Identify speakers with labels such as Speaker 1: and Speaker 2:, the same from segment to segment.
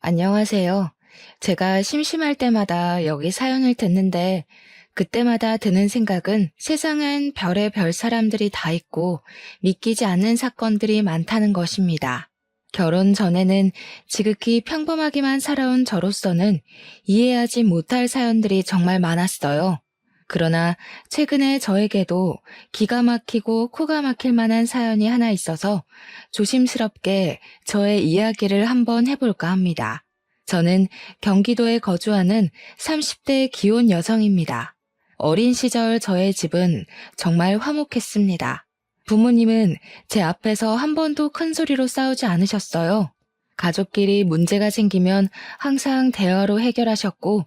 Speaker 1: 안녕하세요. 제가 심심할 때마다 여기 사연을 듣는데 그때마다 드는 생각은 세상엔 별의별 사람들이 다 있고 믿기지 않는 사건들이 많다는 것입니다. 결혼 전에는 지극히 평범하게만 살아온 저로서는 이해하지 못할 사연들이 정말 많았어요. 그러나 최근에 저에게도 기가 막히고 코가 막힐 만한 사연이 하나 있어서 조심스럽게 저의 이야기를 한번 해볼까 합니다. 저는 경기도에 거주하는 30대 기혼 여성입니다. 어린 시절 저의 집은 정말 화목했습니다. 부모님은 제 앞에서 한 번도 큰 소리로 싸우지 않으셨어요. 가족끼리 문제가 생기면 항상 대화로 해결하셨고,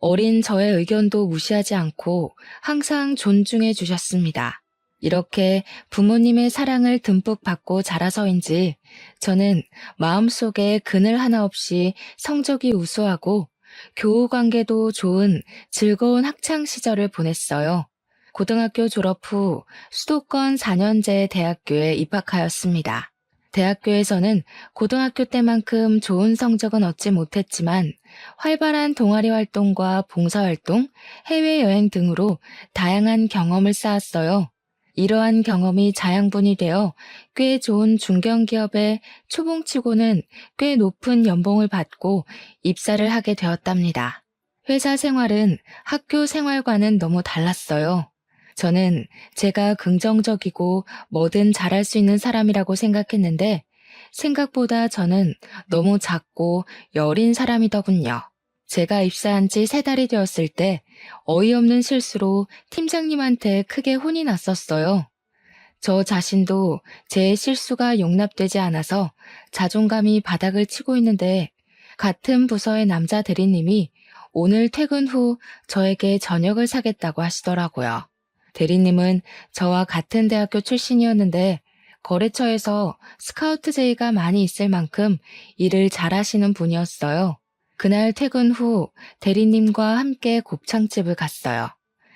Speaker 1: 어린 저의 의견도 무시하지 않고 항상 존중해 주셨습니다. 이렇게 부모님의 사랑을 듬뿍 받고 자라서인지 저는 마음속에 그늘 하나 없이 성적이 우수하고 교우 관계도 좋은 즐거운 학창 시절을 보냈어요. 고등학교 졸업 후 수도권 4년제 대학교에 입학하였습니다. 대학교에서는 고등학교 때만큼 좋은 성적은 얻지 못했지만 활발한 동아리 활동과 봉사활동, 해외여행 등으로 다양한 경험을 쌓았어요. 이러한 경험이 자양분이 되어 꽤 좋은 중견기업에 초봉치고는 꽤 높은 연봉을 받고 입사를 하게 되었답니다. 회사 생활은 학교 생활과는 너무 달랐어요. 저는 제가 긍정적이고 뭐든 잘할 수 있는 사람이라고 생각했는데 생각보다 저는 너무 작고 여린 사람이더군요. 제가 입사한 지 3달이 되었을 때 어이없는 실수로 팀장님한테 크게 혼이 났었어요. 저 자신도 제 실수가 용납되지 않아서 자존감이 바닥을 치고 있는데 같은 부서의 남자 대리님이 오늘 퇴근 후 저에게 저녁을 사겠다고 하시더라고요. 대리님은 저와 같은 대학교 출신이었는데 거래처에서 스카우트 제의가 많이 있을 만큼 일을 잘하시는 분이었어요. 그날 퇴근 후 대리님과 함께 곱창집을 갔어요.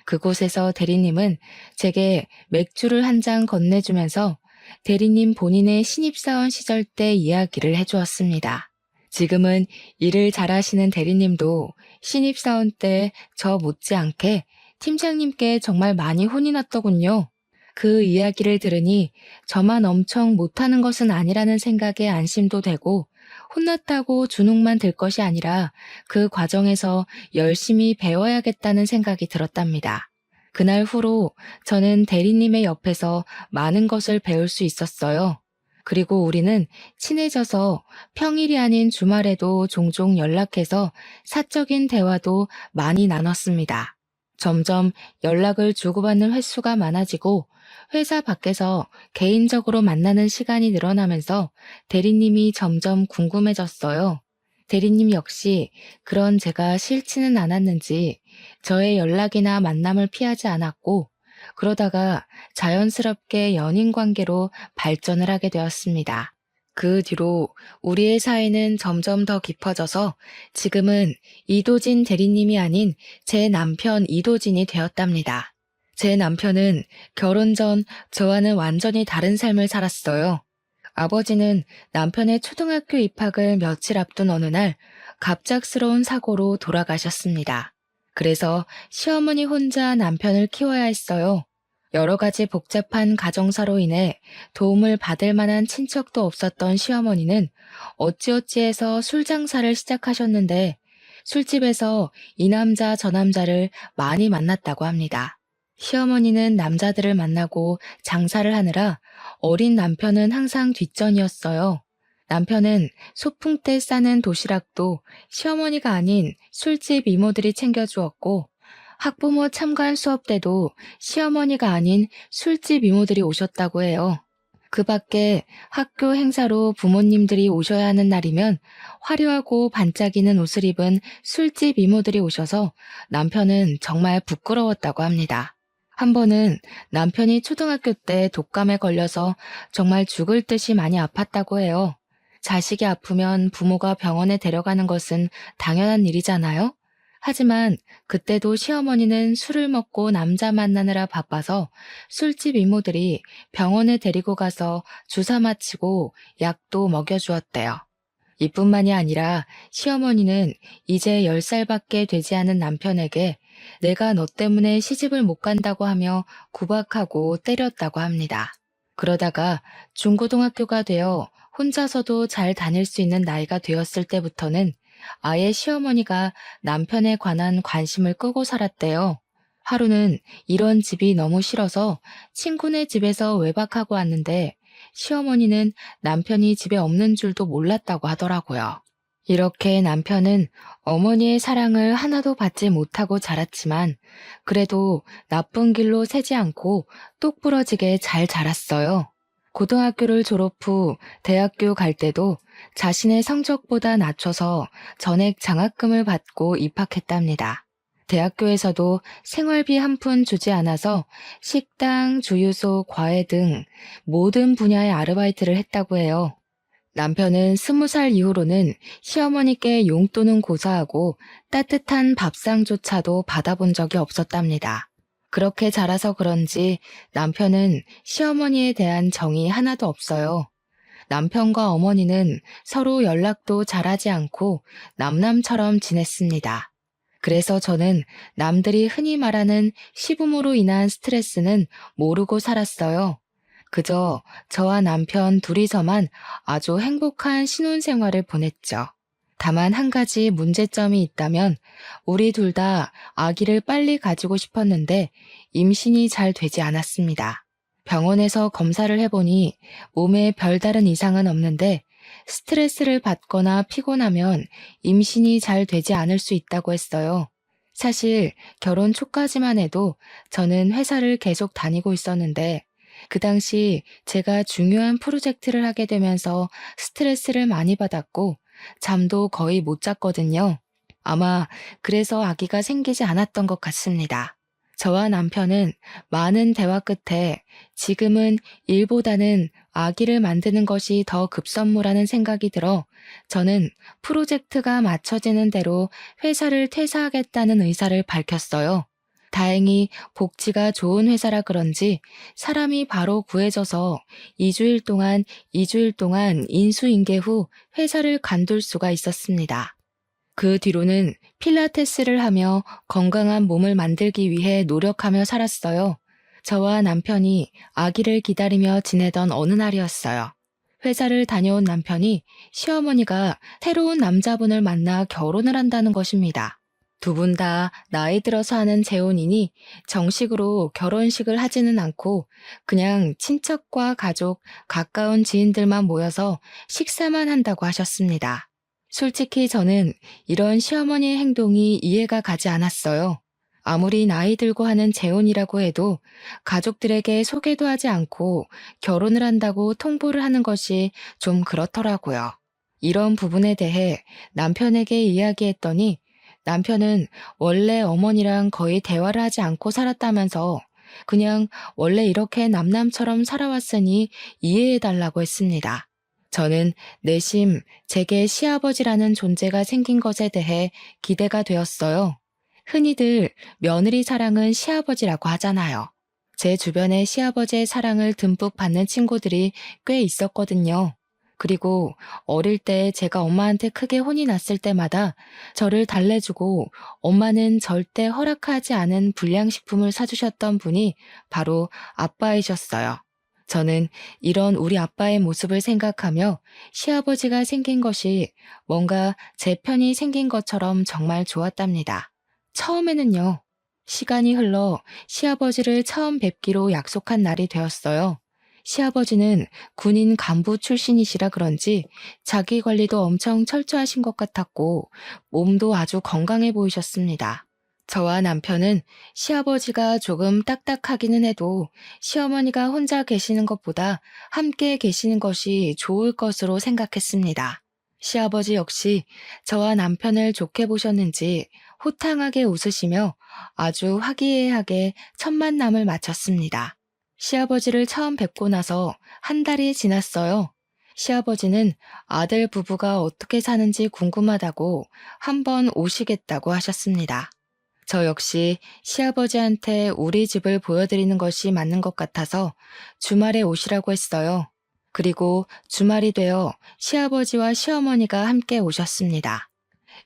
Speaker 1: 그곳에서 대리님은 제게 맥주를 한 잔 건네주면서 대리님 본인의 신입사원 시절 때 이야기를 해주었습니다. 지금은 일을 잘하시는 대리님도 신입사원 때 저 못지않게 팀장님께 정말 많이 혼이 났더군요. 그 이야기를 들으니 저만 엄청 못하는 것은 아니라는 생각에 안심도 되고 혼났다고 주눅만 들 것이 아니라 그 과정에서 열심히 배워야겠다는 생각이 들었답니다. 그날 후로 저는 대리님의 옆에서 많은 것을 배울 수 있었어요. 그리고 우리는 친해져서 평일이 아닌 주말에도 종종 연락해서 사적인 대화도 많이 나눴습니다. 점점 연락을 주고받는 횟수가 많아지고 회사 밖에서 개인적으로 만나는 시간이 늘어나면서 대리님이 점점 궁금해졌어요. 대리님 역시 그런 제가 싫지는 않았는지 저의 연락이나 만남을 피하지 않았고 그러다가 자연스럽게 연인 관계로 발전을 하게 되었습니다. 그 뒤로 우리의 사이는 점점 더 깊어져서 지금은 이도진 대리님이 아닌 제 남편 이도진이 되었답니다. 제 남편은 결혼 전 저와는 완전히 다른 삶을 살았어요. 아버지는 남편의 초등학교 입학을 며칠 앞둔 어느 날 갑작스러운 사고로 돌아가셨습니다. 그래서 시어머니 혼자 남편을 키워야 했어요. 여러 가지 복잡한 가정사로 인해 도움을 받을 만한 친척도 없었던 시어머니는 어찌어찌해서 술 장사를 시작하셨는데 술집에서 이 남자 저 남자를 많이 만났다고 합니다. 시어머니는 남자들을 만나고 장사를 하느라 어린 남편은 항상 뒷전이었어요. 남편은 소풍 때 싸는 도시락도 시어머니가 아닌 술집 이모들이 챙겨주었고 학부모 참관 수업 때도 시어머니가 아닌 술집 이모들이 오셨다고 해요. 그 밖에 학교 행사로 부모님들이 오셔야 하는 날이면 화려하고 반짝이는 옷을 입은 술집 이모들이 오셔서 남편은 정말 부끄러웠다고 합니다. 한 번은 남편이 초등학교 때 독감에 걸려서 정말 죽을 듯이 많이 아팠다고 해요. 자식이 아프면 부모가 병원에 데려가는 것은 당연한 일이잖아요? 하지만 그때도 시어머니는 술을 먹고 남자 만나느라 바빠서 술집 이모들이 병원에 데리고 가서 주사 맞히고 약도 먹여주었대요. 이뿐만이 아니라 시어머니는 이제 10살밖에 되지 않은 남편에게 내가 너 때문에 시집을 못 간다고 하며 구박하고 때렸다고 합니다. 그러다가 중고등학교가 되어 혼자서도 잘 다닐 수 있는 나이가 되었을 때부터는 아예 시어머니가 남편에 관한 관심을 끄고 살았대요. 하루는 이런 집이 너무 싫어서 친구네 집에서 외박하고 왔는데 시어머니는 남편이 집에 없는 줄도 몰랐다고 하더라고요. 이렇게 남편은 어머니의 사랑을 하나도 받지 못하고 자랐지만 그래도 나쁜 길로 새지 않고 똑부러지게 잘 자랐어요. 고등학교를 졸업 후 대학교 갈 때도 자신의 성적보다 낮춰서 전액 장학금을 받고 입학했답니다. 대학교에서도 생활비 한 푼 주지 않아서 식당, 주유소, 과외 등 모든 분야의 아르바이트를 했다고 해요. 남편은 20살 이후로는 시어머니께 용돈은 고사하고 따뜻한 밥상조차도 받아본 적이 없었답니다. 그렇게 자라서 그런지 남편은 시어머니에 대한 정이 하나도 없어요. 남편과 어머니는 서로 연락도 잘하지 않고 남남처럼 지냈습니다. 그래서 저는 남들이 흔히 말하는 시부모로 인한 스트레스는 모르고 살았어요. 그저 저와 남편 둘이서만 아주 행복한 신혼생활을 보냈죠. 다만 한 가지 문제점이 있다면 우리 둘 다 아기를 빨리 가지고 싶었는데 임신이 잘 되지 않았습니다. 병원에서 검사를 해보니 몸에 별다른 이상은 없는데 스트레스를 받거나 피곤하면 임신이 잘 되지 않을 수 있다고 했어요. 사실 결혼 초까지만 해도 저는 회사를 계속 다니고 있었는데 그 당시 제가 중요한 프로젝트를 하게 되면서 스트레스를 많이 받았고 잠도 거의 못 잤거든요. 아마 그래서 아기가 생기지 않았던 것 같습니다. 저와 남편은 많은 대화 끝에 지금은 일보다는 아기를 만드는 것이 더 급선무라는 생각이 들어 저는 프로젝트가 맞춰지는 대로 회사를 퇴사하겠다는 의사를 밝혔어요. 다행히 복지가 좋은 회사라 그런지 사람이 바로 구해져서 2주일 동안 인수인계 후 회사를 관둘 수가 있었습니다. 그 뒤로는 필라테스를 하며 건강한 몸을 만들기 위해 노력하며 살았어요. 저와 남편이 아기를 기다리며 지내던 어느 날이었어요. 회사를 다녀온 남편이 시어머니가 새로운 남자분을 만나 결혼을 한다는 것입니다. 두 분 다 나이 들어서 하는 재혼이니 정식으로 결혼식을 하지는 않고 그냥 친척과 가족, 가까운 지인들만 모여서 식사만 한다고 하셨습니다. 솔직히 저는 이런 시어머니의 행동이 이해가 가지 않았어요. 아무리 나이 들고 하는 재혼이라고 해도 가족들에게 소개도 하지 않고 결혼을 한다고 통보를 하는 것이 좀 그렇더라고요. 이런 부분에 대해 남편에게 이야기했더니 남편은 원래 어머니랑 거의 대화를 하지 않고 살았다면서 그냥 원래 이렇게 남남처럼 살아왔으니 이해해달라고 했습니다. 저는 내심 제게 시아버지라는 존재가 생긴 것에 대해 기대가 되었어요. 흔히들 며느리 사랑은 시아버지라고 하잖아요. 제 주변에 시아버지의 사랑을 듬뿍 받는 친구들이 꽤 있었거든요. 그리고 어릴 때 제가 엄마한테 크게 혼이 났을 때마다 저를 달래주고 엄마는 절대 허락하지 않은 불량식품을 사주셨던 분이 바로 아빠이셨어요. 저는 이런 우리 아빠의 모습을 생각하며 시아버지가 생긴 것이 뭔가 제 편이 생긴 것처럼 정말 좋았답니다. 처음에는요. 시간이 흘러 시아버지를 처음 뵙기로 약속한 날이 되었어요. 시아버지는 군인 간부 출신이시라 그런지 자기 관리도 엄청 철저하신 것 같았고 몸도 아주 건강해 보이셨습니다. 저와 남편은 시아버지가 조금 딱딱하기는 해도 시어머니가 혼자 계시는 것보다 함께 계시는 것이 좋을 것으로 생각했습니다. 시아버지 역시 저와 남편을 좋게 보셨는지 호탕하게 웃으시며 아주 화기애애하게 첫 만남을 마쳤습니다. 시아버지를 처음 뵙고 나서 한 달이 지났어요. 시아버지는 아들 부부가 어떻게 사는지 궁금하다고 한번 오시겠다고 하셨습니다. 저 역시 시아버지한테 우리 집을 보여드리는 것이 맞는 것 같아서 주말에 오시라고 했어요. 그리고 주말이 되어 시아버지와 시어머니가 함께 오셨습니다.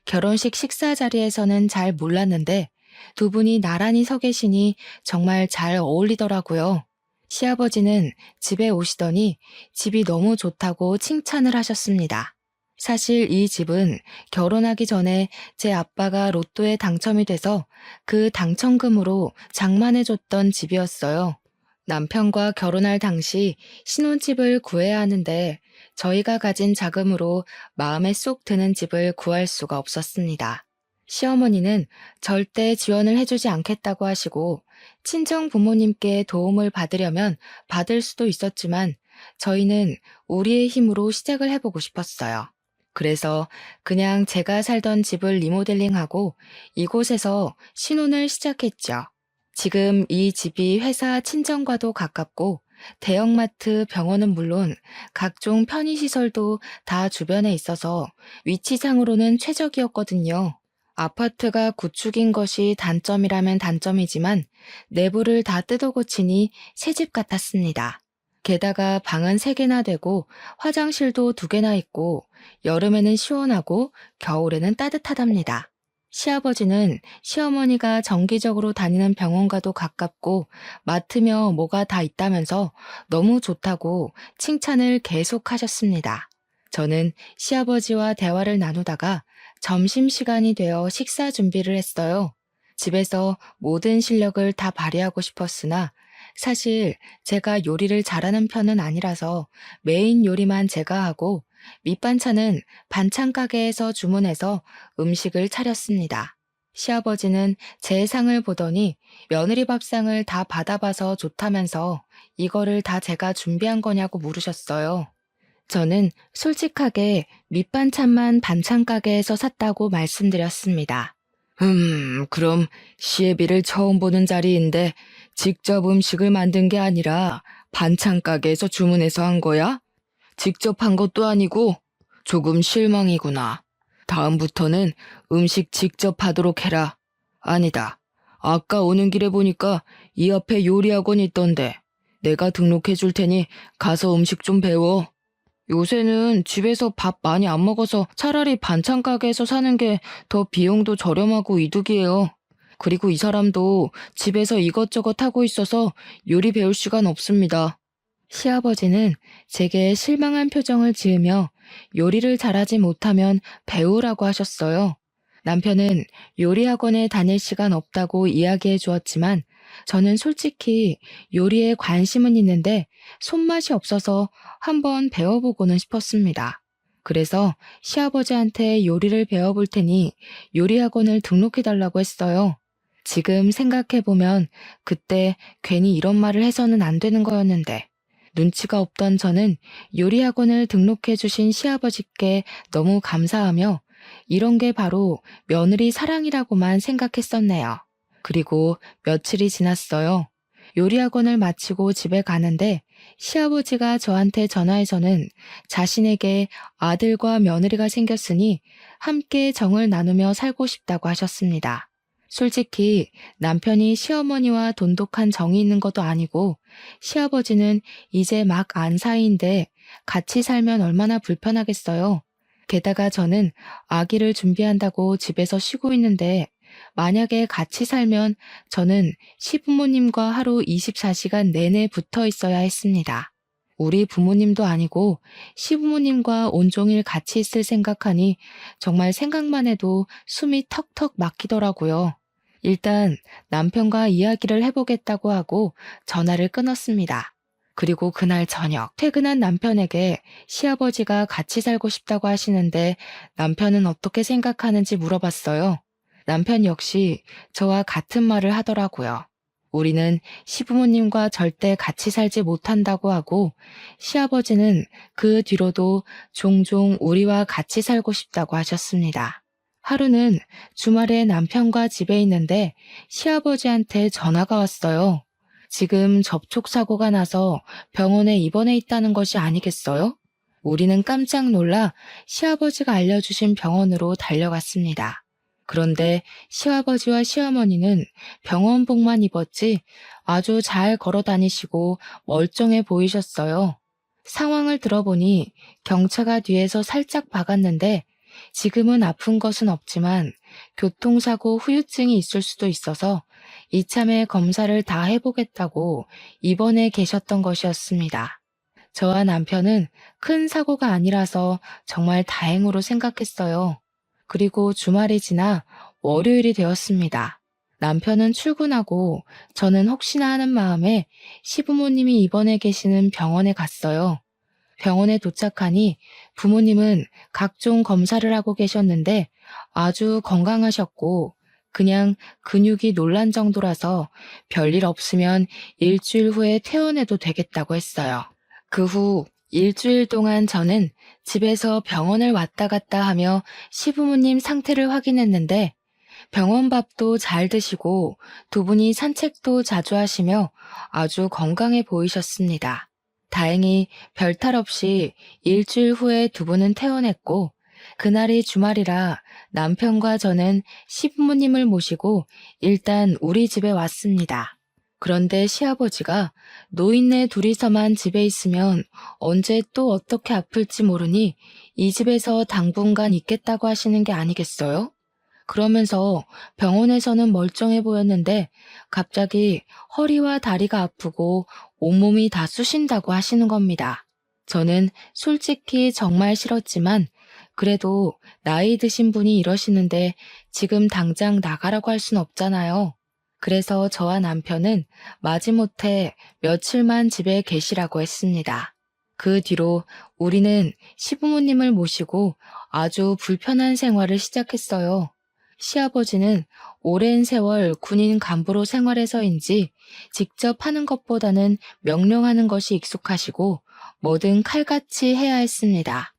Speaker 1: 결혼식 식사 자리에서는 잘 몰랐는데 두 분이 나란히 서 계시니 정말 잘 어울리더라고요. 시아버지는 집에 오시더니 집이 너무 좋다고 칭찬을 하셨습니다. 사실 이 집은 결혼하기 전에 제 아빠가 로또에 당첨이 돼서 그 당첨금으로 장만해줬던 집이었어요. 남편과 결혼할 당시 신혼집을 구해야 하는데 저희가 가진 자금으로 마음에 쏙 드는 집을 구할 수가 없었습니다. 시어머니는 절대 지원을 해주지 않겠다고 하시고 친정 부모님께 도움을 받으려면 받을 수도 있었지만 저희는 우리의 힘으로 시작을 해보고 싶었어요. 그래서 그냥 제가 살던 집을 리모델링하고 이곳에서 신혼을 시작했죠. 지금 이 집이 회사 친정과도 가깝고 대형마트, 병원은 물론 각종 편의시설도 다 주변에 있어서 위치상으로는 최적이었거든요. 아파트가 구축인 것이 단점이라면 단점이지만 내부를 다 뜯어고치니 새집 같았습니다. 게다가 방은 3개나 되고 화장실도 2개나 있고 여름에는 시원하고 겨울에는 따뜻하답니다. 시아버지는 시어머니가 정기적으로 다니는 병원과도 가깝고 맡으며 뭐가 다 있다면서 너무 좋다고 칭찬을 계속하셨습니다. 저는 시아버지와 대화를 나누다가 점심시간이 되어 식사 준비를 했어요. 집에서 모든 실력을 다 발휘하고 싶었으나 사실 제가 요리를 잘하는 편은 아니라서 메인 요리만 제가 하고 밑반찬은 반찬 가게에서 주문해서 음식을 차렸습니다. 시아버지는 제 상을 보더니 며느리 밥상을 다 받아봐서 좋다면서 이거를 다 제가 준비한 거냐고 물으셨어요. 저는 솔직하게 밑반찬만 반찬 가게에서 샀다고 말씀드렸습니다. 그럼 시애비를 처음 보는 자리인데 직접 음식을 만든 게 아니라 반찬 가게에서 주문해서 한 거야? 직접 한 것도 아니고 조금 실망이구나. 다음부터는 음식 직접 하도록 해라. 아니다. 아까 오는 길에 보니까 이 앞에 요리학원 있던데 내가 등록해 줄 테니 가서 음식 좀 배워. 요새는 집에서 밥 많이 안 먹어서 차라리 반찬 가게에서 사는 게 더 비용도 저렴하고 이득이에요. 그리고 이 사람도 집에서 이것저것 하고 있어서 요리 배울 시간 없습니다. 시아버지는 제게 실망한 표정을 지으며 요리를 잘하지 못하면 배우라고 하셨어요. 남편은 요리학원에 다닐 시간 없다고 이야기해 주었지만 저는 솔직히 요리에 관심은 있는데 손맛이 없어서 한번 배워보고는 싶었습니다. 그래서 시아버지한테 요리를 배워볼 테니 요리학원을 등록해달라고 했어요. 지금 생각해보면 그때 괜히 이런 말을 해서는 안 되는 거였는데 눈치가 없던 저는 요리학원을 등록해주신 시아버지께 너무 감사하며 이런 게 바로 며느리 사랑이라고만 생각했었네요. 그리고 며칠이 지났어요. 요리학원을 마치고 집에 가는데 시아버지가 저한테 전화해서는 자신에게 아들과 며느리가 생겼으니 함께 정을 나누며 살고 싶다고 하셨습니다. 솔직히 남편이 시어머니와 돈독한 정이 있는 것도 아니고 시아버지는 이제 막 안 사이인데 같이 살면 얼마나 불편하겠어요. 게다가 저는 아기를 준비한다고 집에서 쉬고 있는데 만약에 같이 살면 저는 시부모님과 하루 24시간 내내 붙어 있어야 했습니다. 우리 부모님도 아니고 시부모님과 온종일 같이 있을 생각하니 정말 생각만 해도 숨이 턱턱 막히더라고요. 일단 남편과 이야기를 해보겠다고 하고 전화를 끊었습니다. 그리고 그날 저녁 퇴근한 남편에게 시아버지가 같이 살고 싶다고 하시는데 남편은 어떻게 생각하는지 물어봤어요. 남편 역시 저와 같은 말을 하더라고요. 우리는 시부모님과 절대 같이 살지 못한다고 하고 시아버지는 그 뒤로도 종종 우리와 같이 살고 싶다고 하셨습니다. 하루는 주말에 남편과 집에 있는데 시아버지한테 전화가 왔어요. 지금 접촉사고가 나서 병원에 입원해 있다는 것이 아니겠어요? 우리는 깜짝 놀라 시아버지가 알려주신 병원으로 달려갔습니다. 그런데 시아버지와 시어머니는 병원복만 입었지 아주 잘 걸어 다니시고 멀쩡해 보이셨어요. 상황을 들어보니 경차가 뒤에서 살짝 박았는데 지금은 아픈 것은 없지만 교통사고 후유증이 있을 수도 있어서 이참에 검사를 다 해보겠다고 입원해 계셨던 것이었습니다. 저와 남편은 큰 사고가 아니라서 정말 다행으로 생각했어요. 그리고 주말이 지나 월요일이 되었습니다. 남편은 출근하고 저는 혹시나 하는 마음에 시부모님이 입원해 계시는 병원에 갔어요. 병원에 도착하니 부모님은 각종 검사를 하고 계셨는데 아주 건강하셨고 그냥 근육이 놀란 정도라서 별일 없으면 일주일 후에 퇴원해도 되겠다고 했어요. 그 후 일주일 동안 저는 집에서 병원을 왔다 갔다 하며 시부모님 상태를 확인했는데 병원 밥도 잘 드시고 두 분이 산책도 자주 하시며 아주 건강해 보이셨습니다. 다행히 별탈 없이 일주일 후에 두 분은 퇴원했고 그날이 주말이라 남편과 저는 시부모님을 모시고 일단 우리 집에 왔습니다. 그런데 시아버지가 노인네 둘이서만 집에 있으면 언제 또 어떻게 아플지 모르니 이 집에서 당분간 있겠다고 하시는 게 아니겠어요? 그러면서 병원에서는 멀쩡해 보였는데 갑자기 허리와 다리가 아프고 온몸이 다 쑤신다고 하시는 겁니다. 저는 솔직히 정말 싫었지만 그래도 나이 드신 분이 이러시는데 지금 당장 나가라고 할 순 없잖아요. 그래서 저와 남편은 마지못해 며칠만 집에 계시라고 했습니다. 그 뒤로 우리는 시부모님을 모시고 아주 불편한 생활을 시작했어요. 시아버지는 오랜 세월 군인 간부로 생활해서인지 직접 하는 것보다는 명령하는 것이 익숙하시고 뭐든 칼같이 해야 했습니다.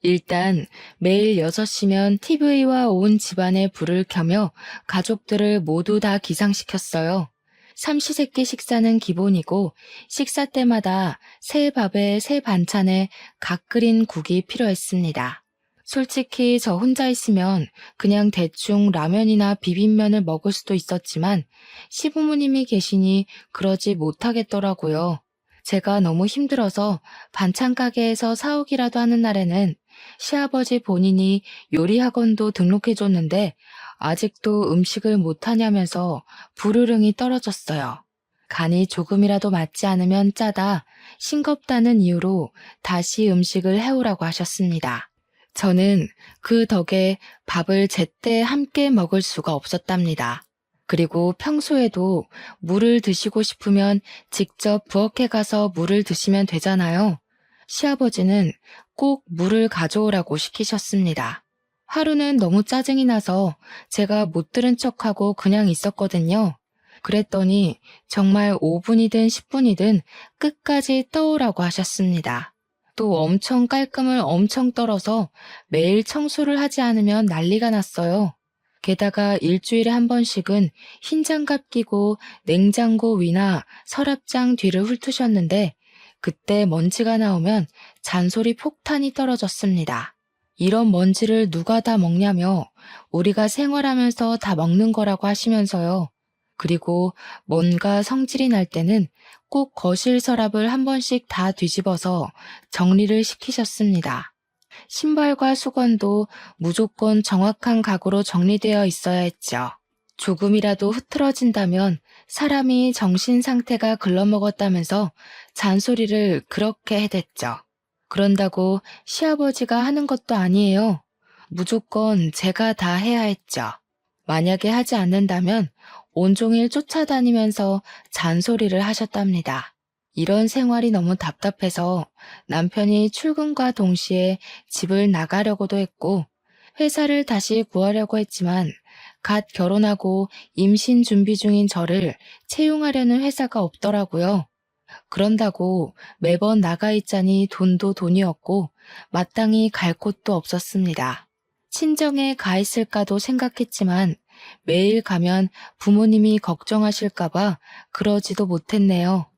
Speaker 1: 일단 매일 6시면 TV와 온 집안에 불을 켜며 가족들을 모두 다 기상시켰어요. 삼시세끼 식사는 기본이고 식사 때마다 새 밥에 새 반찬에 각 끓인 국이 필요했습니다. 솔직히 저 혼자 있으면 그냥 대충 라면이나 비빔면을 먹을 수도 있었지만 시부모님이 계시니 그러지 못하겠더라고요. 제가 너무 힘들어서 반찬 가게에서 사오기라도 하는 날에는 시아버지 본인이 요리학원도 등록해줬는데 아직도 음식을 못하냐면서 불호령이 떨어졌어요. 간이 조금이라도 맞지 않으면 짜다, 싱겁다는 이유로 다시 음식을 해오라고 하셨습니다. 저는 그 덕에 밥을 제때 함께 먹을 수가 없었답니다. 그리고 평소에도 물을 드시고 싶으면 직접 부엌에 가서 물을 드시면 되잖아요. 시아버지는 꼭 물을 가져오라고 시키셨습니다. 하루는 너무 짜증이 나서 제가 못 들은 척하고 그냥 있었거든요. 그랬더니 정말 5분이든 10분이든 끝까지 떠오라고 하셨습니다. 또 엄청 깔끔을 엄청 떨어서 매일 청소를 하지 않으면 난리가 났어요. 게다가 일주일에 한 번씩은 흰 장갑 끼고 냉장고 위나 서랍장 뒤를 훑으셨는데 그때 먼지가 나오면 잔소리 폭탄이 떨어졌습니다. 이런 먼지를 누가 다 먹냐며 우리가 생활하면서 다 먹는 거라고 하시면서요. 그리고 뭔가 성질이 날 때는 꼭 거실 서랍을 한 번씩 다 뒤집어서 정리를 시키셨습니다. 신발과 수건도 무조건 정확한 각오로 정리되어 있어야 했죠. 조금이라도 흐트러진다면 사람이 정신 상태가 글러먹었다면서 잔소리를 그렇게 해댔죠. 그런다고 시아버지가 하는 것도 아니에요. 무조건 제가 다 해야 했죠. 만약에 하지 않는다면 온종일 쫓아다니면서 잔소리를 하셨답니다. 이런 생활이 너무 답답해서 남편이 출근과 동시에 집을 나가려고도 했고 회사를 다시 구하려고 했지만 갓 결혼하고 임신 준비 중인 저를 채용하려는 회사가 없더라고요. 그런다고 매번 나가 있자니 돈도 돈이었고 마땅히 갈 곳도 없었습니다. 친정에 가 있을까도 생각했지만 매일 가면 부모님이 걱정하실까봐 그러지도 못했네요.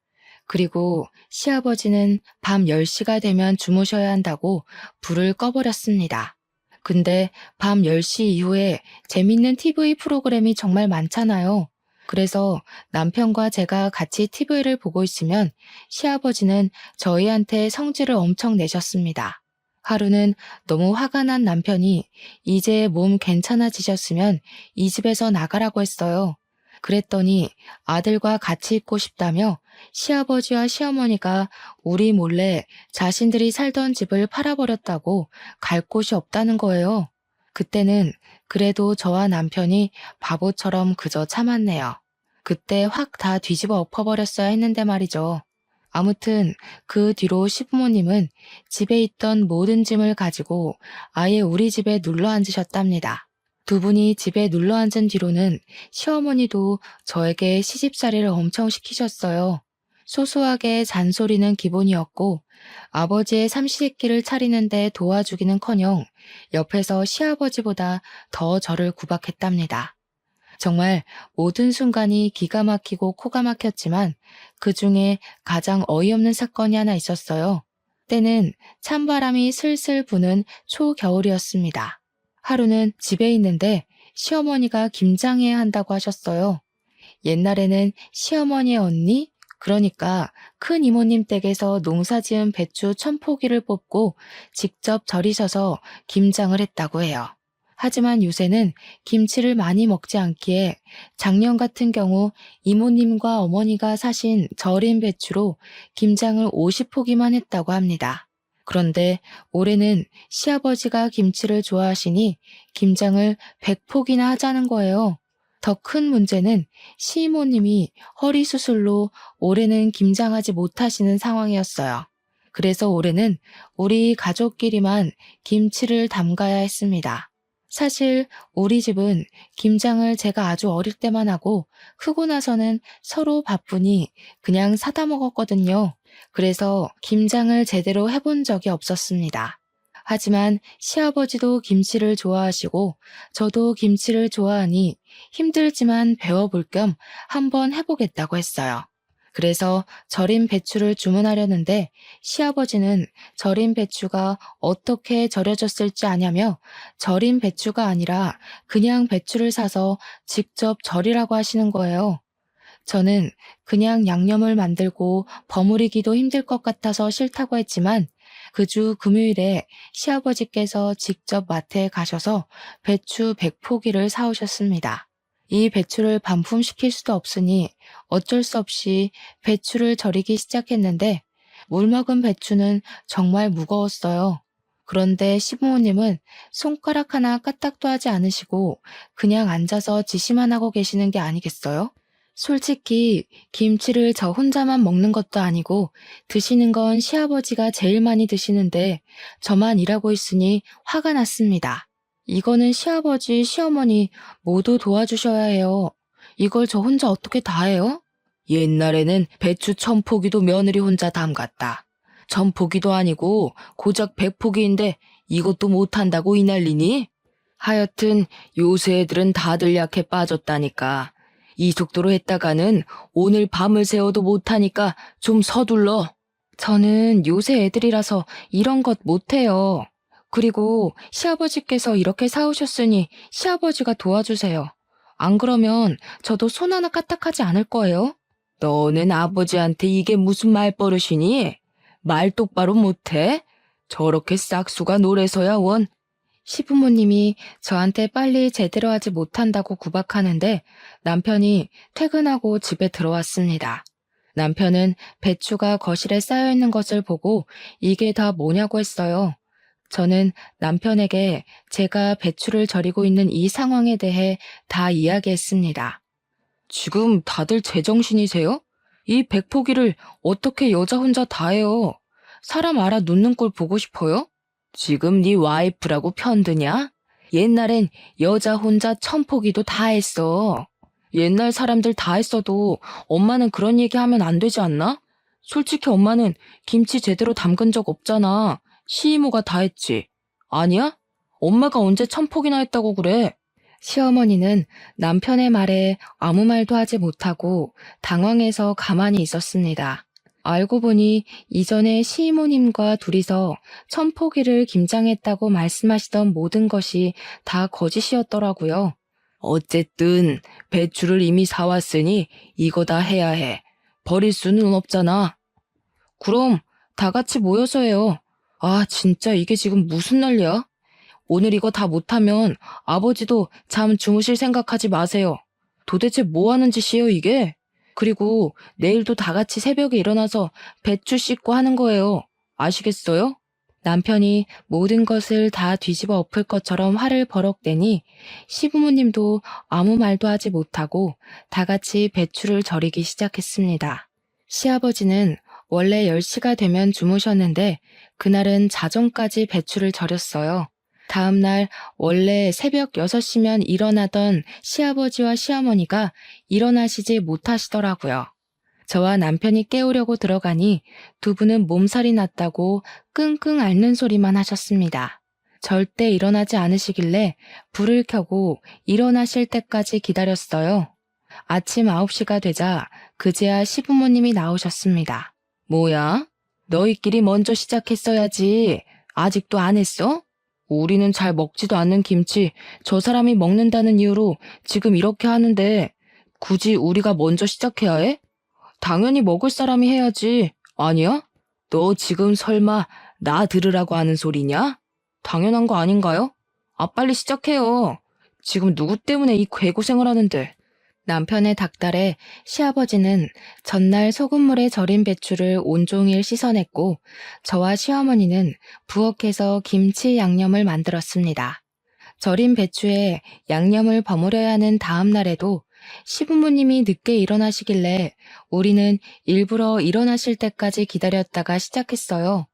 Speaker 1: 그리고 시아버지는 밤 10시가 되면 주무셔야 한다고 불을 꺼버렸습니다. 근데 밤 10시 이후에 재밌는 TV 프로그램이 정말 많잖아요. 그래서 남편과 제가 같이 TV를 보고 있으면 시아버지는 저희한테 성질을 엄청 내셨습니다. 하루는 너무 화가 난 남편이 이제 몸 괜찮아지셨으면 이 집에서 나가라고 했어요. 그랬더니 아들과 같이 있고 싶다며 시아버지와 시어머니가 우리 몰래 자신들이 살던 집을 팔아버렸다고 갈 곳이 없다는 거예요. 그때는 그래도 저와 남편이 바보처럼 그저 참았네요. 그때 확 다 뒤집어 엎어버렸어야 했는데 말이죠. 아무튼 그 뒤로 시부모님은 집에 있던 모든 짐을 가지고 아예 우리 집에 눌러 앉으셨답니다. 두 분이 집에 눌러 앉은 뒤로는 시어머니도 저에게 시집살이를 엄청 시키셨어요. 소소하게 잔소리는 기본이었고 아버지의 삼시세끼를 차리는데 도와주기는커녕 옆에서 시아버지보다 더 저를 구박했답니다. 정말 모든 순간이 기가 막히고 코가 막혔지만 그 중에 가장 어이없는 사건이 하나 있었어요. 때는 찬바람이 슬슬 부는 초겨울이었습니다. 하루는 집에 있는데 시어머니가 김장해야 한다고 하셨어요. 옛날에는 시어머니의 언니, 그러니까 큰 이모님 댁에서 농사지은 배추 1000포기를 뽑고 직접 절이셔서 김장을 했다고 해요. 하지만 요새는 김치를 많이 먹지 않기에 작년 같은 경우 이모님과 어머니가 사신 절인 배추로 김장을 50포기만 했다고 합니다. 그런데 올해는 시아버지가 김치를 좋아하시니 김장을 100포기나 하자는 거예요. 더 큰 문제는 시이모님이 허리 수술로 올해는 김장하지 못하시는 상황이었어요. 그래서 올해는 우리 가족끼리만 김치를 담가야 했습니다. 사실 우리 집은 김장을 제가 아주 어릴 때만 하고 크고 나서는 서로 바쁘니 그냥 사다 먹었거든요. 그래서 김장을 제대로 해본 적이 없었습니다. 하지만 시아버지도 김치를 좋아하시고 저도 김치를 좋아하니 힘들지만 배워볼 겸 한번 해보겠다고 했어요. 그래서 절인 배추를 주문하려는데 시아버지는 절인 배추가 어떻게 절여졌을지 아냐며 절인 배추가 아니라 그냥 배추를 사서 직접 절이라고 하시는 거예요. 저는 그냥 양념을 만들고 버무리기도 힘들 것 같아서 싫다고 했지만 그 주 금요일에 시아버지께서 직접 마트에 가셔서 배추 100포기를 사오셨습니다. 이 배추를 반품시킬 수도 없으니 어쩔 수 없이 배추를 절이기 시작했는데 물 먹은 배추는 정말 무거웠어요. 그런데 시부모님은 손가락 하나 까딱도 하지 않으시고 그냥 앉아서 지시만 하고 계시는 게 아니겠어요? 솔직히 김치를 저 혼자만 먹는 것도 아니고 드시는 건 시아버지가 제일 많이 드시는데 저만 일하고 있으니 화가 났습니다. 이거는 시아버지, 시어머니 모두 도와주셔야 해요. 이걸 저 혼자 어떻게 다 해요? 옛날에는 배추 1000포기도 며느리 혼자 담갔다. 1000포기도 아니고 고작 100포기인데 이것도 못한다고 이 난리니? 하여튼 요새 애들은 다들 약해 빠졌다니까. 이 속도로 했다가는 오늘 밤을 새워도 못하니까 좀 서둘러. 저는 요새 애들이라서 이런 것 못해요. 그리고 시아버지께서 이렇게 사오셨으니 시아버지가 도와주세요. 안 그러면 저도 손 하나 까딱하지 않을 거예요. 너는 아버지한테 이게 무슨 말버릇이니? 말 똑바로 못해? 저렇게 싹수가 노래서야 원. 시부모님이 저한테 빨리 제대로 하지 못한다고 구박하는데 남편이 퇴근하고 집에 들어왔습니다. 남편은 배추가 거실에 쌓여 있는 것을 보고 이게 다 뭐냐고 했어요. 저는 남편에게 제가 배추를 절이고 있는 이 상황에 대해 다 이야기했습니다. 지금 다들 제정신이세요? 이 100포기를 어떻게 여자 혼자 다 해요? 사람 알아 눕는 꼴 보고 싶어요? 지금 네 와이프라고 편드냐? 옛날엔 여자 혼자 1000포기도 다 했어. 옛날 사람들 다 했어도 엄마는 그런 얘기 하면 안 되지 않나? 솔직히 엄마는 김치 제대로 담근 적 없잖아. 시이모가 다 했지. 아니야? 엄마가 언제 1000포기나 했다고 그래? 시어머니는 남편의 말에 아무 말도 하지 못하고 당황해서 가만히 있었습니다. 알고 보니 이전에 시이모님과 둘이서 1000포기를 김장했다고 말씀하시던 모든 것이 다 거짓이었더라고요. 어쨌든 배추를 이미 사왔으니 이거 다 해야 해. 버릴 수는 없잖아. 그럼 다 같이 모여서 해요. 아, 진짜 이게 지금 무슨 난리야? 오늘 이거 다 못하면 아버지도 잠 주무실 생각하지 마세요. 도대체 뭐 하는 짓이에요, 이게? 그리고 내일도 다 같이 새벽에 일어나서 배추 씻고 하는 거예요. 아시겠어요? 남편이 모든 것을 다 뒤집어 엎을 것처럼 화를 버럭대니 시부모님도 아무 말도 하지 못하고 다 같이 배추를 절이기 시작했습니다. 시아버지는 원래 10시가 되면 주무셨는데 그날은 자정까지 배추를 절였어요. 다음날 원래 새벽 6시면 일어나던 시아버지와 시어머니가 일어나시지 못하시더라고요. 저와 남편이 깨우려고 들어가니 두 분은 몸살이 났다고 끙끙 앓는 소리만 하셨습니다. 절대 일어나지 않으시길래 불을 켜고 일어나실 때까지 기다렸어요. 아침 9시가 되자 그제야 시부모님이 나오셨습니다. 뭐야? 너희끼리 먼저 시작했어야지. 아직도 안 했어? 우리는 잘 먹지도 않는 김치 저 사람이 먹는다는 이유로 지금 이렇게 하는데 굳이 우리가 먼저 시작해야 해? 당연히 먹을 사람이 해야지. 아니야? 너 지금 설마 나 들으라고 하는 소리냐? 당연한 거 아닌가요? 아, 빨리 시작해요. 지금 누구 때문에 이 괴고생을 하는데. 남편의 닭달에 시아버지는 전날 소금물에 절인 배추를 온종일 씻어냈고 저와 시어머니는 부엌에서 김치 양념을 만들었습니다. 절인 배추에 양념을 버무려야 하는 다음 날에도 시부모님이 늦게 일어나시길래 우리는 일부러 일어나실 때까지 기다렸다가 시작했어요.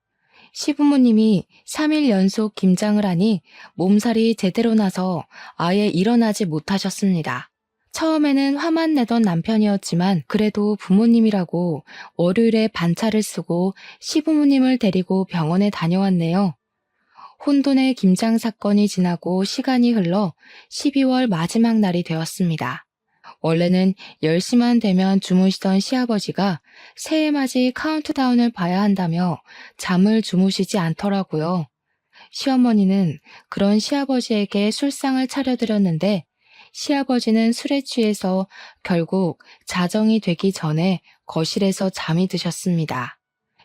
Speaker 1: 시부모님이 3일 연속 김장을 하니 몸살이 제대로 나서 아예 일어나지 못하셨습니다. 처음에는 화만 내던 남편이었지만 그래도 부모님이라고 월요일에 반차를 쓰고 시부모님을 데리고 병원에 다녀왔네요. 혼돈의 김장 사건이 지나고 시간이 흘러 12월 마지막 날이 되었습니다. 원래는 10시만 되면 주무시던 시아버지가 새해맞이 카운트다운을 봐야 한다며 잠을 주무시지 않더라고요. 시어머니는 그런 시아버지에게 술상을 차려드렸는데 시아버지는 술에 취해서 결국 자정이 되기 전에 거실에서 잠이 드셨습니다.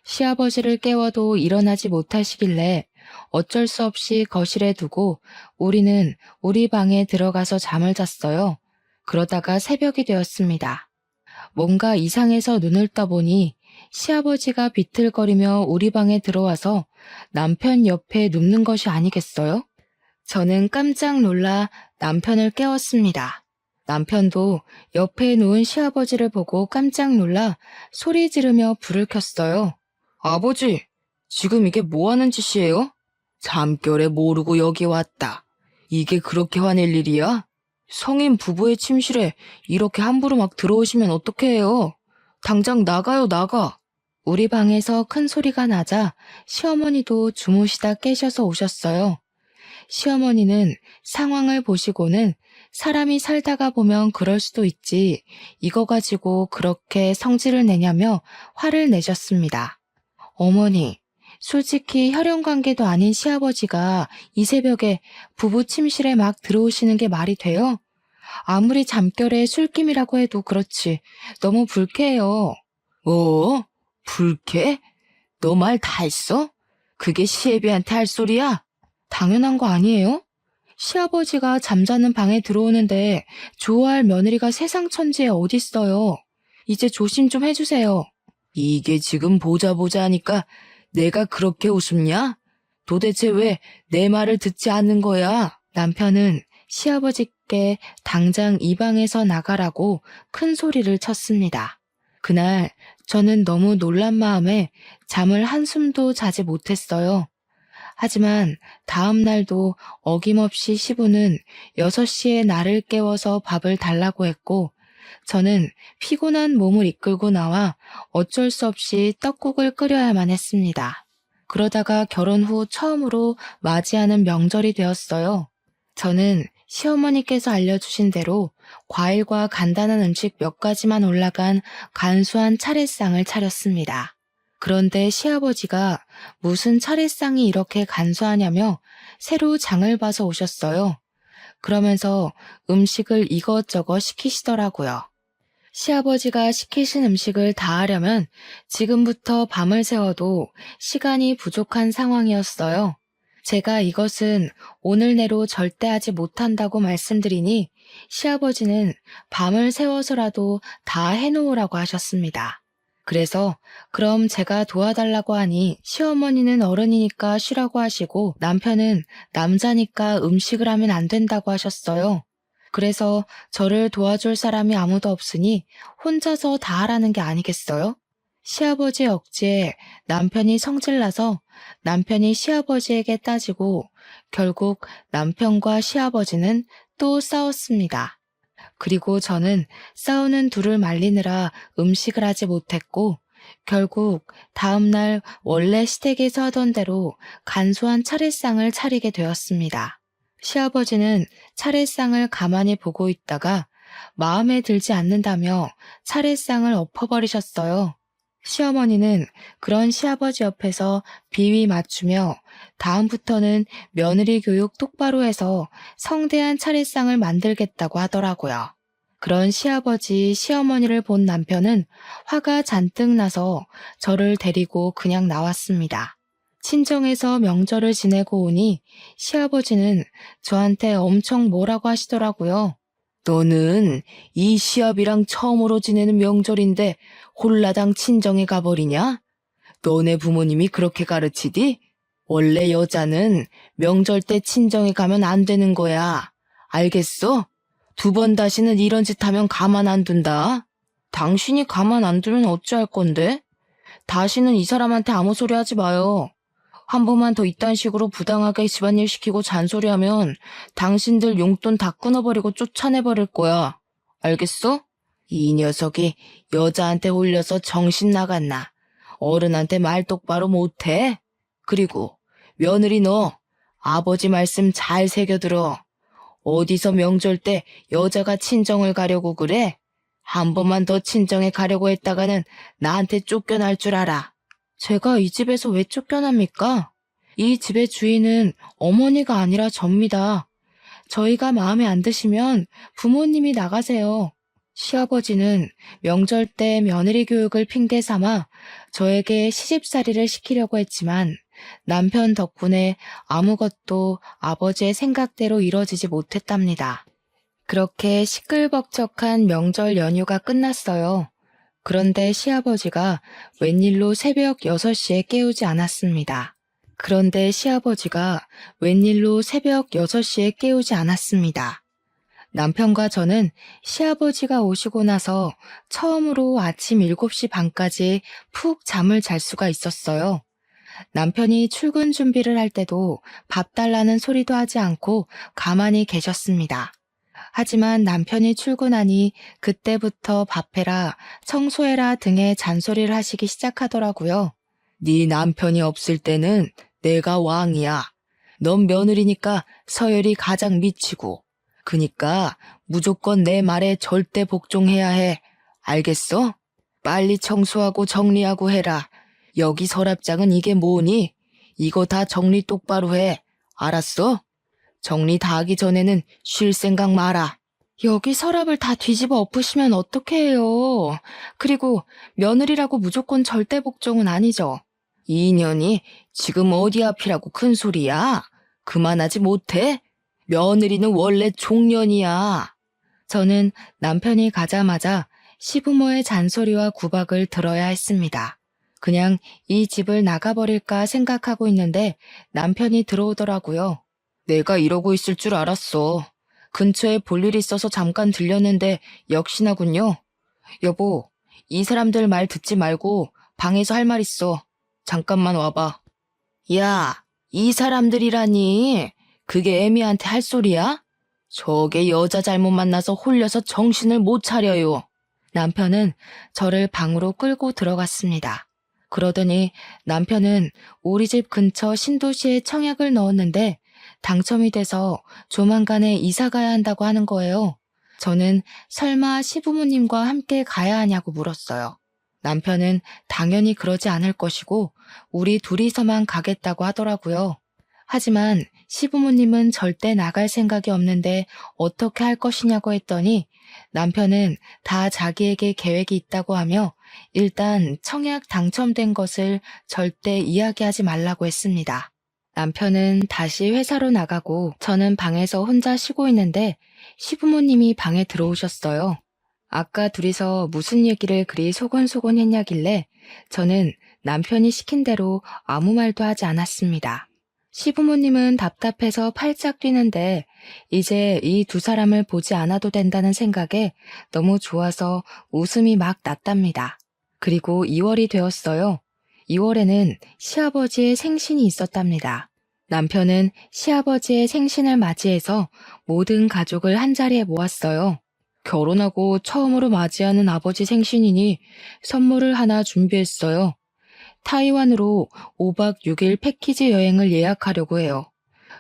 Speaker 1: 시아버지를 깨워도 일어나지 못하시길래 어쩔 수 없이 거실에 두고 우리는 우리 방에 들어가서 잠을 잤어요. 그러다가 새벽이 되었습니다. 뭔가 이상해서 눈을 떠보니 시아버지가 비틀거리며 우리 방에 들어와서 남편 옆에 눕는 것이 아니겠어요? 저는 깜짝 놀라 남편을 깨웠습니다. 남편도 옆에 누운 시아버지를 보고 깜짝 놀라 소리 지르며 불을 켰어요. 아버지, 지금 이게 뭐 하는 짓이에요? 잠결에 모르고 여기 왔다. 이게 그렇게 화낼 일이야? 성인 부부의 침실에 이렇게 함부로 막 들어오시면 어떡해요? 당장 나가요, 나가. 우리 방에서 큰 소리가 나자 시어머니도 주무시다 깨셔서 오셨어요. 시어머니는 상황을 보시고는 사람이 살다가 보면 그럴 수도 있지. 이거 가지고 그렇게 성질을 내냐며 화를 내셨습니다. 어머니, 솔직히 혈연관계도 아닌 시아버지가 이 새벽에 부부 침실에 막 들어오시는 게 말이 돼요? 아무리 잠결에 술김이라고 해도 그렇지. 너무 불쾌해요. 뭐? 불쾌? 너 말 다 했어? 그게 시애비한테 할 소리야? 당연한 거 아니에요? 시아버지가 잠자는 방에 들어오는데 좋아할 며느리가 세상 천지에 어딨어요. 이제 조심 좀 해주세요. 이게 지금 보자 하니까 내가 그렇게 우습냐? 도대체 왜 내 말을 듣지 않는 거야? 남편은 시아버지께 당장 이 방에서 나가라고 큰 소리를 쳤습니다. 그날 저는 너무 놀란 마음에 잠을 한숨도 자지 못했어요. 하지만 다음 날도 어김없이 시부는 6시에 나를 깨워서 밥을 달라고 했고 저는 피곤한 몸을 이끌고 나와 어쩔 수 없이 떡국을 끓여야만 했습니다. 그러다가 결혼 후 처음으로 맞이하는 명절이 되었어요. 저는 시어머니께서 알려주신 대로 과일과 간단한 음식 몇 가지만 올라간 간소한 차례상을 차렸습니다. 그런데 시아버지가 무슨 차례상이 이렇게 간소하냐며 새로 장을 봐서 오셨어요. 그러면서 음식을 이것저것 시키시더라고요. 시아버지가 시키신 음식을 다 하려면 지금부터 밤을 새워도 시간이 부족한 상황이었어요. 제가 이것은 오늘 내로 절대 하지 못한다고 말씀드리니 시아버지는 밤을 새워서라도 다 해놓으라고 하셨습니다. 그래서 그럼 제가 도와달라고 하니 시어머니는 어른이니까 쉬라고 하시고 남편은 남자니까 음식을 하면 안 된다고 하셨어요. 그래서 저를 도와줄 사람이 아무도 없으니 혼자서 다 하라는 게 아니겠어요? 시아버지 억지에 남편이 성질나서 남편이 시아버지에게 따지고 결국 남편과 시아버지는 또 싸웠습니다. 그리고 저는 싸우는 둘을 말리느라 음식을 하지 못했고 결국 다음날 원래 시댁에서 하던 대로 간소한 차례상을 차리게 되었습니다. 시아버지는 차례상을 가만히 보고 있다가 마음에 들지 않는다며 차례상을 엎어버리셨어요. 시어머니는 그런 시아버지 옆에서 비위 맞추며 다음부터는 며느리 교육 똑바로 해서 성대한 차례상을 만들겠다고 하더라고요. 그런 시아버지, 시어머니를 본 남편은 화가 잔뜩 나서 저를 데리고 그냥 나왔습니다. 친정에서 명절을 지내고 오니 시아버지는 저한테 엄청 뭐라고 하시더라고요. 너는 이 시아비랑 처음으로 지내는 명절인데 홀라당 친정에 가버리냐? 너네 부모님이 그렇게 가르치디? 원래 여자는 명절 때 친정에 가면 안 되는 거야. 알겠어? 2번 다시는 이런 짓 하면 가만 안 둔다. 당신이 가만 안 두면 어찌할 건데? 다시는 이 사람한테 아무 소리 하지 마요. 한 번만 더 이딴 식으로 부당하게 집안일 시키고 잔소리하면 당신들 용돈 다 끊어버리고 쫓아내버릴 거야. 알겠어? 이 녀석이 여자한테 홀려서 정신 나갔나? 어른한테 말 똑바로 못해? 그리고 며느리 너 아버지 말씀 잘 새겨들어. 어디서 명절 때 여자가 친정을 가려고 그래? 한 번만 더 친정에 가려고 했다가는 나한테 쫓겨날 줄 알아. 제가 이 집에서 왜 쫓겨납니까? 이 집의 주인은 어머니가 아니라 접니다. 저희가 마음에 안 드시면 부모님이 나가세요. 시아버지는 명절 때 며느리 교육을 핑계 삼아 저에게 시집살이를 시키려고 했지만 남편 덕분에 아무것도 아버지의 생각대로 이뤄지지 못했답니다. 그렇게 시끌벅적한 명절 연휴가 끝났어요. 그런데 시아버지가 웬일로 새벽 6시에 깨우지 않았습니다. 남편과 저는 시아버지가 오시고 나서 처음으로 아침 7시 반까지 푹 잠을 잘 수가 있었어요. 남편이 출근 준비를 할 때도 밥 달라는 소리도 하지 않고 가만히 계셨습니다. 하지만 남편이 출근하니 그때부터 밥해라, 청소해라 등의 잔소리를 하시기 시작하더라고요. 네 남편이 없을 때는 내가 왕이야. 넌 며느리니까 서열이 가장 미치고. 그니까 무조건 내 말에 절대 복종해야 해. 알겠어? 빨리 청소하고 정리하고 해라. 여기 서랍장은 이게 뭐니? 이거 다 정리 똑바로 해. 알았어? 정리 다 하기 전에는 쉴 생각 마라. 여기 서랍을 다 뒤집어 엎으시면 어떡해 해요. 그리고 며느리라고 무조건 절대 복종은 아니죠. 이 년이 지금 어디 앞이라고 큰 소리야? 그만하지 못해? 며느리는 원래 종년이야. 저는 남편이 가자마자 시부모의 잔소리와 구박을 들어야 했습니다. 그냥 이 집을 나가버릴까 생각하고 있는데 남편이 들어오더라고요. 내가 이러고 있을 줄 알았어. 근처에 볼 일 있어서 잠깐 들렸는데 역시나군요. 여보, 이 사람들 말 듣지 말고 방에서 할 말 있어. 잠깐만 와봐. 야, 이 사람들이라니. 그게 애미한테 할 소리야? 저게 여자 잘못 만나서 홀려서 정신을 못 차려요. 남편은 저를 방으로 끌고 들어갔습니다. 그러더니 남편은 우리 집 근처 신도시에 청약을 넣었는데 당첨이 돼서 조만간에 이사 가야 한다고 하는 거예요. 저는 설마 시부모님과 함께 가야 하냐고 물었어요. 남편은 당연히 그러지 않을 것이고 우리 둘이서만 가겠다고 하더라고요. 하지만 시부모님은 절대 나갈 생각이 없는데 어떻게 할 것이냐고 했더니 남편은 다 자기에게 계획이 있다고 하며 일단 청약 당첨된 것을 절대 이야기하지 말라고 했습니다. 남편은 다시 회사로 나가고 저는 방에서 혼자 쉬고 있는데 시부모님이 방에 들어오셨어요. 아까 둘이서 무슨 얘기를 그리 소곤소곤 했냐길래 저는 남편이 시킨 대로 아무 말도 하지 않았습니다. 시부모님은 답답해서 팔짝 뛰는데 이제 이 두 사람을 보지 않아도 된다는 생각에 너무 좋아서 웃음이 막 났답니다. 그리고 2월이 되었어요. 2월에는 시아버지의 생신이 있었답니다. 남편은 시아버지의 생신을 맞이해서 모든 가족을 한자리에 모았어요. 결혼하고 처음으로 맞이하는 아버지 생신이니 선물을 하나 준비했어요. 타이완으로 5박 6일 패키지 여행을 예약하려고 해요.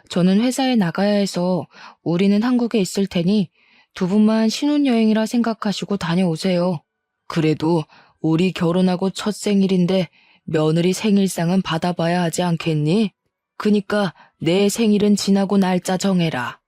Speaker 1: 저는 회사에 나가야 해서 우리는 한국에 있을 테니 두 분만 신혼여행이라 생각하시고 다녀오세요. 그래도 우리 결혼하고 첫 생일인데 며느리 생일상은 받아봐야 하지 않겠니? 그니까 내 생일은 지나고 날짜 정해라.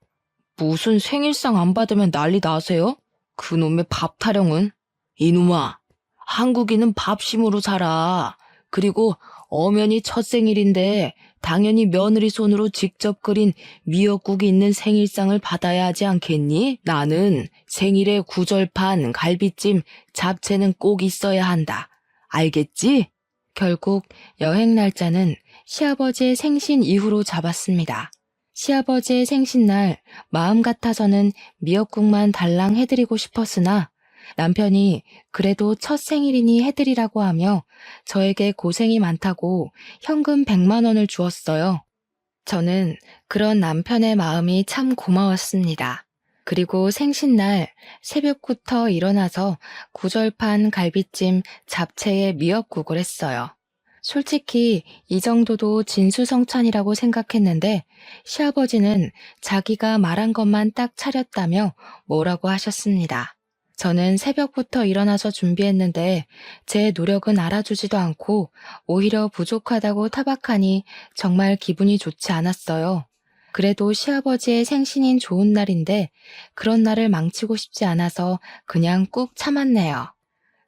Speaker 1: 무슨 생일상 안 받으면 난리 나세요? 그놈의 밥 타령은? 이놈아, 한국인은 밥심으로 살아. 그리고 어머니 첫 생일인데 당연히 며느리 손으로 직접 끓인 미역국이 있는 생일상을 받아야 하지 않겠니? 나는 생일에 구절판, 갈비찜, 잡채는 꼭 있어야 한다. 알겠지? 결국 여행 날짜는 시아버지의 생신 이후로 잡았습니다. 시아버지의 생신날 마음 같아서는 미역국만 달랑 해드리고 싶었으나 남편이 그래도 첫 생일이니 해드리라고 하며 저에게 고생이 많다고 현금 100만 원을 주었어요. 저는 그런 남편의 마음이 참 고마웠습니다. 그리고 생신날 새벽부터 일어나서 구절판 갈비찜 잡채에 미역국을 했어요. 솔직히 이 정도도 진수성찬이라고 생각했는데 시아버지는 자기가 말한 것만 딱 차렸다며 뭐라고 하셨습니다. 저는 새벽부터 일어나서 준비했는데 제 노력은 알아주지도 않고 오히려 부족하다고 타박하니 정말 기분이 좋지 않았어요. 그래도 시아버지의 생신인 좋은 날인데 그런 날을 망치고 싶지 않아서 그냥 꾹 참았네요.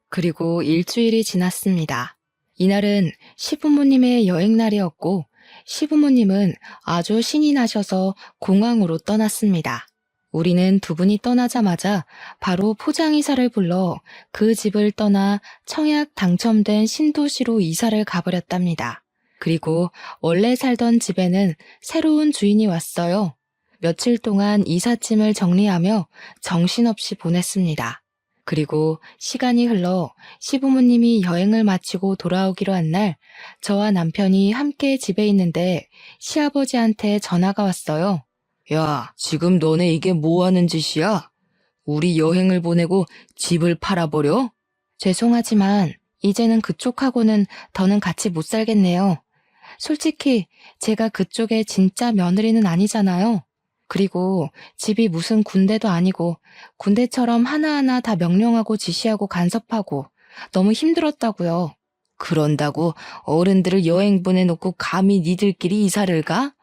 Speaker 1: 그리고 일주일이 지났습니다. 이날은 시부모님의 여행날이었고 시부모님은 아주 신이 나셔서 공항으로 떠났습니다. 우리는 두 분이 떠나자마자 바로 포장이사를 불러 그 집을 떠나 청약 당첨된 신도시로 이사를 가버렸답니다. 그리고 원래 살던 집에는 새로운 주인이 왔어요. 며칠 동안 이삿짐을 정리하며 정신없이 보냈습니다. 그리고 시간이 흘러 시부모님이 여행을 마치고 돌아오기로 한 날 저와 남편이 함께 집에 있는데 시아버지한테 전화가 왔어요. 야, 지금 너네 이게 뭐 하는 짓이야? 우리 여행을 보내고 집을 팔아버려? 죄송하지만 이제는 그쪽하고는 더는 같이 못 살겠네요. 솔직히 제가 그쪽의 진짜 며느리는 아니잖아요. 그리고 집이 무슨 군대도 아니고 군대처럼 하나하나 다 명령하고 지시하고 간섭하고 너무 힘들었다고요. 그런다고 어른들을 여행 보내놓고 감히 니들끼리 이사를 가?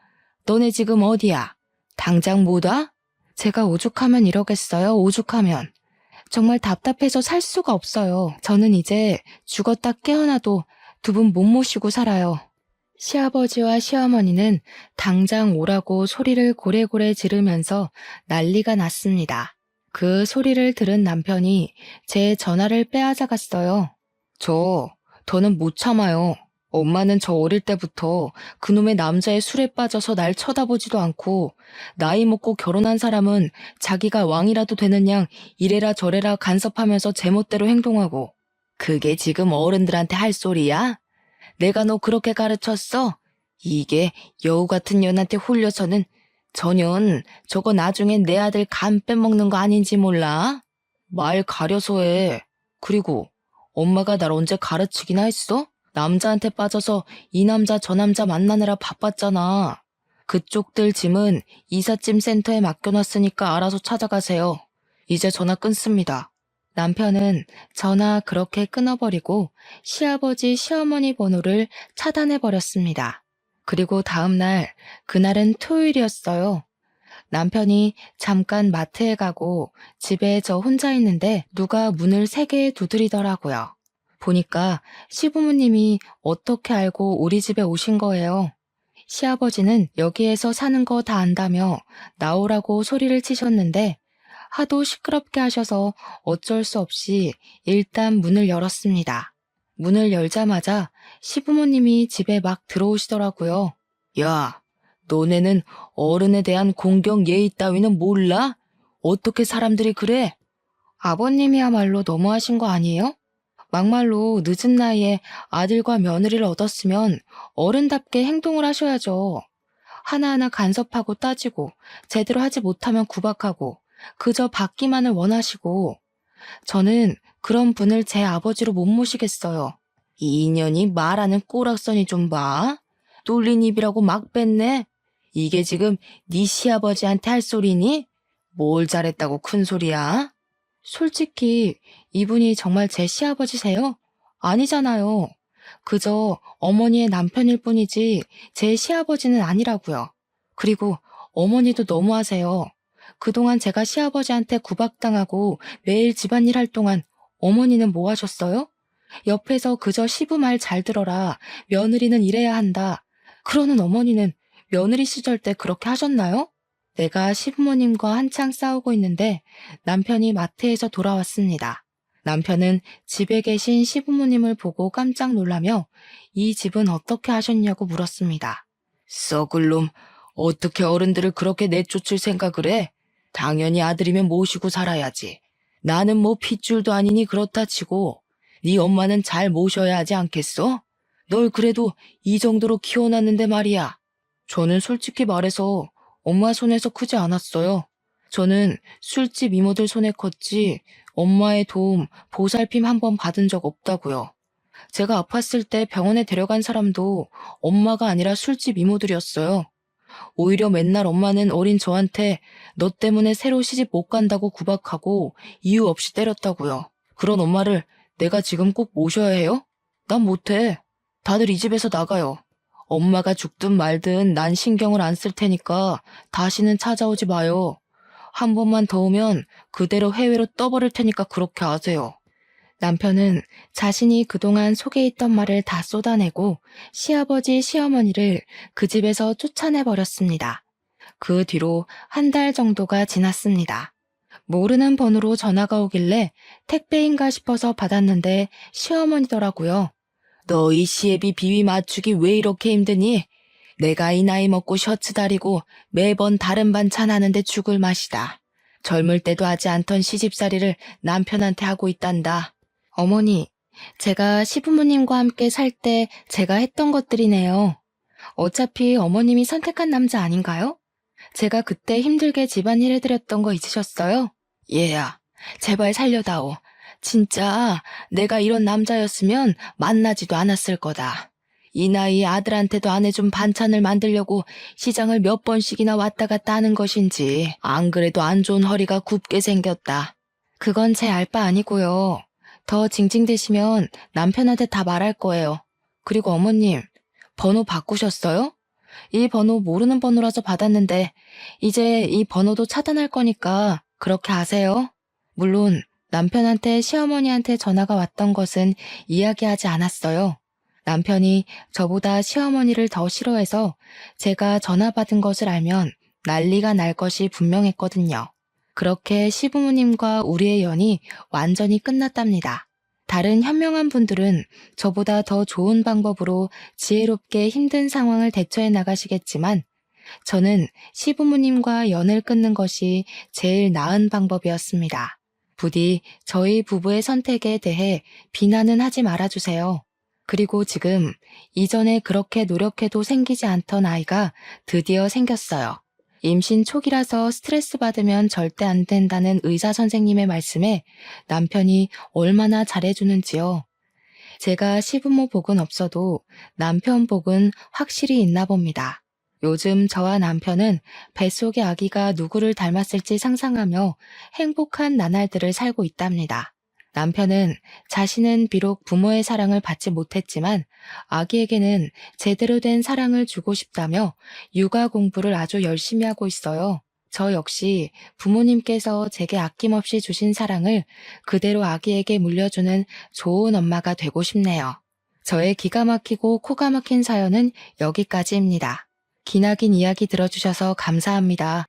Speaker 1: 너네 지금 어디야? 당장 못 와? 제가 오죽하면 이러겠어요, 오죽하면. 정말 답답해서 살 수가 없어요. 저는 이제 죽었다 깨어나도 두 분 못 모시고 살아요. 시아버지와 시어머니는 당장 오라고 소리를 고래고래 지르면서 난리가 났습니다. 그 소리를 들은 남편이 제 전화를 빼앗아갔어요. 더는 못 참아요. 엄마는 저 어릴 때부터 그놈의 남자의 술에 빠져서 날 쳐다보지도 않고 나이 먹고 결혼한 사람은 자기가 왕이라도 되는 양 이래라 저래라 간섭하면서 제멋대로 행동하고 그게 지금 어른들한테 할 소리야? 내가 너 그렇게 가르쳤어? 이게 여우 같은 년한테 홀려서는 전현 저거 나중엔 내 아들 간 빼먹는 거 아닌지 몰라? 말 가려서 해. 그리고 엄마가 날 언제 가르치기나 했어? 남자한테 빠져서 이 남자 저 남자 만나느라 바빴잖아. 그쪽들 짐은 이삿짐 센터에 맡겨놨으니까 알아서 찾아가세요. 이제 전화 끊습니다. 남편은 전화 그렇게 끊어버리고 시아버지 시어머니 번호를 차단해버렸습니다. 그리고 다음 날, 그날은 토요일이었어요. 남편이 잠깐 마트에 가고 집에 저 혼자 있는데 누가 문을 3개 두드리더라고요. 보니까 시부모님이 어떻게 알고 우리 집에 오신 거예요. 시아버지는 여기에서 사는 거 다 안다며 나오라고 소리를 치셨는데 하도 시끄럽게 하셔서 어쩔 수 없이 일단 문을 열었습니다. 문을 열자마자 시부모님이 집에 막 들어오시더라고요. 야, 너네는 어른에 대한 공경 예의 따위는 몰라? 어떻게 사람들이 그래? 아버님이야말로 너무하신 거 아니에요? 막말로 늦은 나이에 아들과 며느리를 얻었으면 어른답게 행동을 하셔야죠. 하나하나 간섭하고 따지고 제대로 하지 못하면 구박하고 그저 받기만을 원하시고 저는 그런 분을 제 아버지로 못 모시겠어요. 이 인연이 말하는 꼬락서니 좀 봐. 뚫린 입이라고 막 뺐네. 이게 지금 네 시아버지한테 할 소리니? 뭘 잘했다고 큰 소리야? 솔직히 이분이 정말 제 시아버지세요? 아니잖아요. 그저 어머니의 남편일 뿐이지 제 시아버지는 아니라고요. 그리고 어머니도 너무하세요. 그동안 제가 시아버지한테 구박당하고 매일 집안일 할 동안 어머니는 뭐 하셨어요? 옆에서 그저 시부 말 잘 들어라. 며느리는 이래야 한다. 그러는 어머니는 며느리 시절 때 그렇게 하셨나요? 내가 시부모님과 한창 싸우고 있는데 남편이 마트에서 돌아왔습니다. 남편은 집에 계신 시부모님을 보고 깜짝 놀라며 이 집은 어떻게 하셨냐고 물었습니다. 썩을 놈, 어떻게 어른들을 그렇게 내쫓을 생각을 해? 당연히 아들이면 모시고 살아야지. 나는 뭐 핏줄도 아니니 그렇다 치고 네 엄마는 잘 모셔야 하지 않겠어? 널 그래도 이 정도로 키워놨는데 말이야. 저는 솔직히 말해서 엄마 손에서 크지 않았어요. 저는 술집 이모들 손에 컸지 엄마의 도움, 보살핌 한 번 받은 적 없다고요. 제가 아팠을 때 병원에 데려간 사람도 엄마가 아니라 술집 이모들이었어요. 오히려 맨날 엄마는 어린 저한테 너 때문에 새로 시집 못 간다고 구박하고 이유 없이 때렸다고요. 그런 엄마를 내가 지금 꼭 모셔야 해요? 난 못해. 다들 이 집에서 나가요. 엄마가 죽든 말든 난 신경을 안 쓸 테니까 다시는 찾아오지 마요. 한 번만 더 오면 그대로 해외로 떠버릴 테니까 그렇게 아세요. 남편은 자신이 그동안 속에 있던 말을 다 쏟아내고 시아버지, 시어머니를 그 집에서 쫓아내버렸습니다. 그 뒤로 1달 정도가 지났습니다. 모르는 번호로 전화가 오길래 택배인가 싶어서 받았는데 시어머니더라고요. 너 이 시애비 비위 맞추기 왜 이렇게 힘드니? 내가 이 나이 먹고 셔츠 다리고 매번 다른 반찬 하는데 죽을 맛이다. 젊을 때도 하지 않던 시집살이를 남편한테 하고 있단다. 어머니, 제가 시부모님과 함께 살 때 제가 했던 것들이네요. 어차피 어머님이 선택한 남자 아닌가요? 제가 그때 힘들게 집안일 해드렸던 거 잊으셨어요? 얘야, 제발 살려다오. 진짜 내가 이런 남자였으면 만나지도 않았을 거다. 이 나이에 아들한테도 안 해준 반찬을 만들려고 시장을 몇 번씩이나 왔다 갔다 하는 것인지 안 그래도 안 좋은 허리가 굽게 생겼다. 그건 제 알 바 아니고요. 더 징징대시면 남편한테 다 말할 거예요. 그리고 어머님, 번호 바꾸셨어요? 이 번호 모르는 번호라서 받았는데 이제 이 번호도 차단할 거니까 그렇게 하세요. 물론 남편한테 시어머니한테 전화가 왔던 것은 이야기하지 않았어요. 남편이 저보다 시어머니를 더 싫어해서 제가 전화 받은 것을 알면 난리가 날 것이 분명했거든요. 그렇게 시부모님과 우리의 연이 완전히 끝났답니다. 다른 현명한 분들은 저보다 더 좋은 방법으로 지혜롭게 힘든 상황을 대처해 나가시겠지만 저는 시부모님과 연을 끊는 것이 제일 나은 방법이었습니다. 부디 저희 부부의 선택에 대해 비난은 하지 말아주세요. 그리고 지금 이전에 그렇게 노력해도 생기지 않던 아이가 드디어 생겼어요. 임신 초기라서 스트레스 받으면 절대 안 된다는 의사 선생님의 말씀에 남편이 얼마나 잘해주는지요. 제가 시부모 복은 없어도 남편 복은 확실히 있나 봅니다. 요즘 저와 남편은 뱃속의 아기가 누구를 닮았을지 상상하며 행복한 나날들을 살고 있답니다. 남편은 자신은 비록 부모의 사랑을 받지 못했지만 아기에게는 제대로 된 사랑을 주고 싶다며 육아 공부를 아주 열심히 하고 있어요. 저 역시 부모님께서 제게 아낌없이 주신 사랑을 그대로 아기에게 물려주는 좋은 엄마가 되고 싶네요. 저의 기가 막히고 코가 막힌 사연은 여기까지입니다. 기나긴 이야기 들어주셔서 감사합니다.